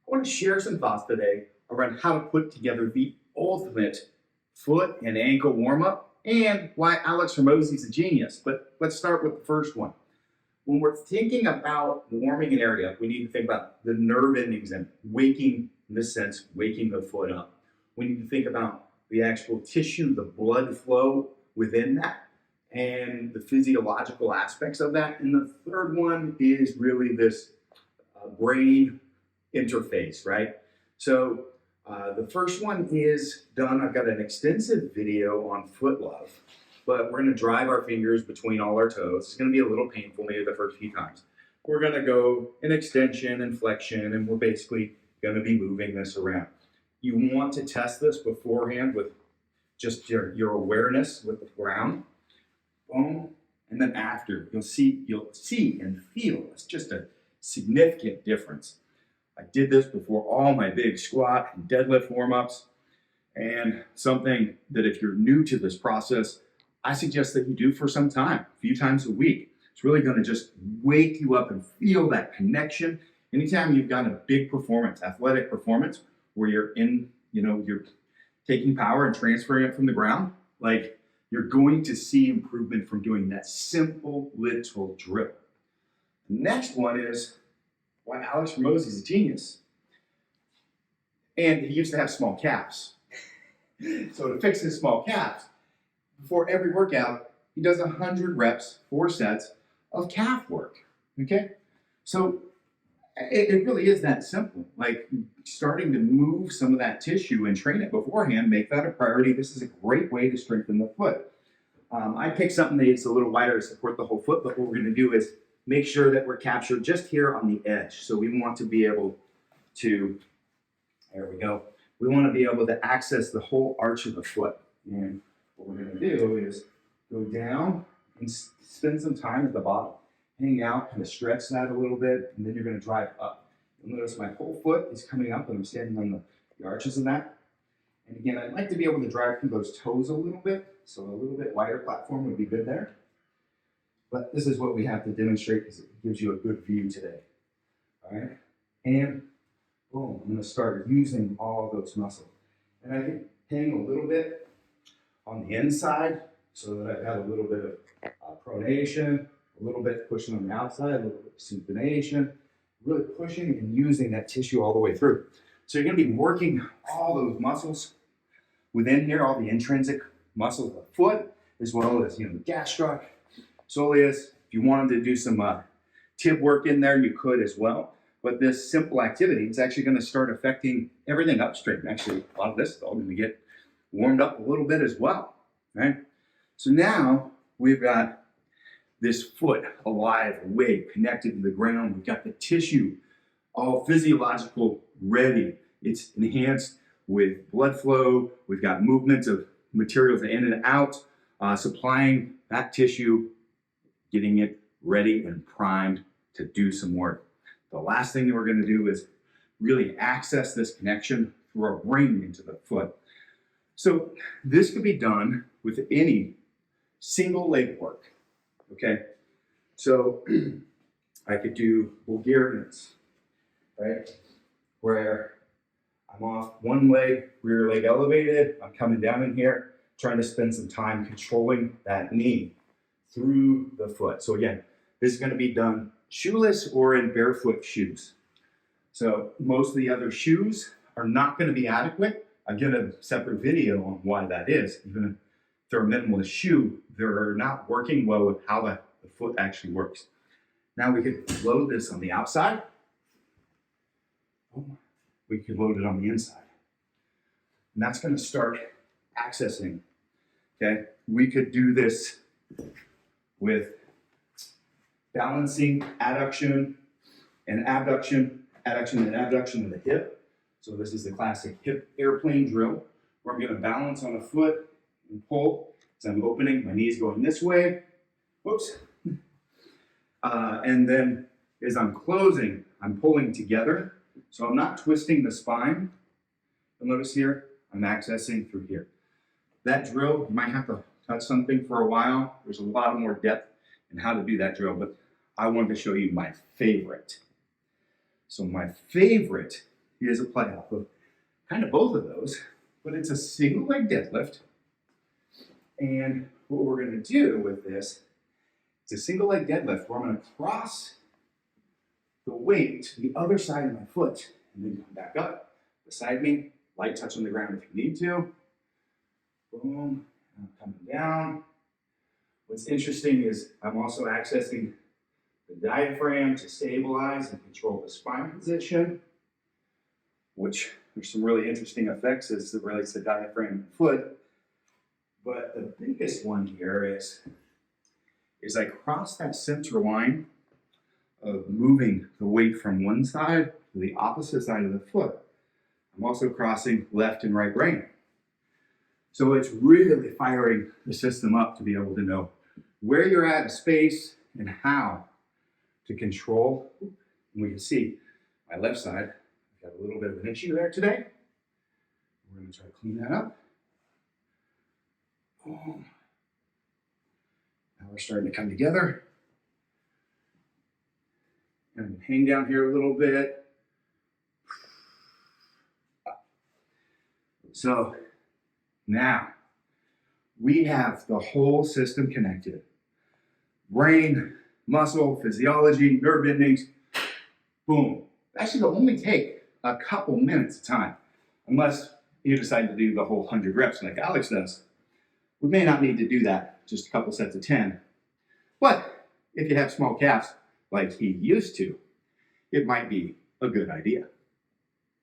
I want to share some thoughts today around how to put together the ultimate foot and ankle warm-up and why Alex Hormozi is a genius. But let's start with the first one. When we're thinking about warming an area, we need to think about the nerve endings and waking, in this sense, waking the foot up. We need to think about the actual tissue, the blood flow within that, and the physiological aspects of that. And the third one is really this brain interface, right? So the first one is done. I've got an extensive video on foot love, but we're going to drive our fingers between all our toes. It's going to be a little painful maybe the first few times. We're going to go in extension and flexion, and we're basically going to be moving this around. You want to test this beforehand with just your awareness with the ground. Boom. And then after, you'll see and feel it's just a significant difference. I did this before all my big squat and deadlift warm-ups, and something that if you're new to this process, I suggest that you do for some time, a few times a week. It's really going to just wake you up and feel that connection. Anytime you've got a big performance, athletic performance, where you're in, you're taking power and transferring it from the ground, like you're going to see improvement from doing that simple little drill. The next one is why Alex Hormozi is a genius. And he used to have small calves. So to fix his small calves, before every workout, he does 100 reps, 4 sets of calf work, okay? So it really is that simple. Like starting to move some of that tissue and train it beforehand, make that a priority. This is a great way to strengthen the foot. I picked something that's a little wider to support the whole foot, but what we're gonna do is make sure that we're captured just here on the edge. So we want to be able to, there we go. We want to be able to access the whole arch of the foot. And what we're going to do is go down and spend some time at the bottom. Hang out, kind of stretch that a little bit, and then you're going to drive up. You'll notice my whole foot is coming up and I'm standing on the arches of that. And again, I'd like to be able to drive through those toes a little bit. So a little bit wider platform would be good there. But this is what we have to demonstrate because it gives you a good view today. All right, and boom, I'm going to start using all those muscles. And I can hang a little bit on the inside so that I've got a little bit of pronation, a little bit pushing on the outside, a little bit of supination, really pushing and using that tissue all the way through. So you're going to be working all those muscles within here, all the intrinsic muscles of the foot, as well as the gastroc, soleus. If you wanted to do some tib work in there, you could as well. But this simple activity is actually going to start affecting everything upstream. Actually, a lot of this is all going to get warmed up a little bit as well, right? So now we've got this foot alive, awake, connected to the ground. We've got the tissue all physiological ready. It's enhanced with blood flow. We've got movement of materials in and out, supplying that tissue, getting it ready and primed to do some work. The last thing that we're going to do is really access this connection through our brain into the foot. So this could be done with any single leg work, okay? So I could do Bulgarians, right? Where I'm off one leg, rear leg elevated, I'm coming down in here, trying to spend some time controlling that knee through the foot. So again, this is going to be done shoeless or in barefoot shoes. So most of the other shoes are not going to be adequate. I'll get a separate video on why that is. Even if they're a minimalist shoe, they're not working well with how the foot actually works. Now we could load this on the outside. We could load it on the inside. And that's going to start accessing, okay? We could do this with balancing adduction and abduction, adduction and abduction of the hip. So this is the classic hip airplane drill, where I'm going to balance on a foot and pull. So I'm opening, my knee's going this way. Whoops. And then as I'm closing, I'm pulling together. So I'm not twisting the spine. You'll notice here, I'm accessing through here. That drill, you might have to touch something for a while. There's a lot more depth in how to do that drill, but I wanted to show you my favorite. So my favorite is a play off of kind of both of those, but it's a single leg deadlift. And what we're going to do with this is a single leg deadlift where I'm going to cross the weight to the other side of my foot and then come back up beside me, light touch on the ground if you need to. Boom, and I'm coming down. What's interesting is I'm also accessing the diaphragm to stabilize and control the spine position, which there's some really interesting effects as it relates to diaphragm and foot. But the biggest one here is I cross that center line of moving the weight from one side to the opposite side of the foot. I'm also crossing left and right brain. So it's really firing the system up to be able to know where you're at in space and how to control. And we can see my left side, I've got a little bit of an issue there today. We're going to try to clean that up. Boom. Now we're starting to come together. And hang down here a little bit. So now we have the whole system connected. Brain, muscle, physiology, nerve endings. Boom. That should only take a couple minutes of time, unless you decide to do the whole 100 reps like Alex does. We may not need to do that, just a couple sets of 10. But if you have small calves like he used to, it might be a good idea.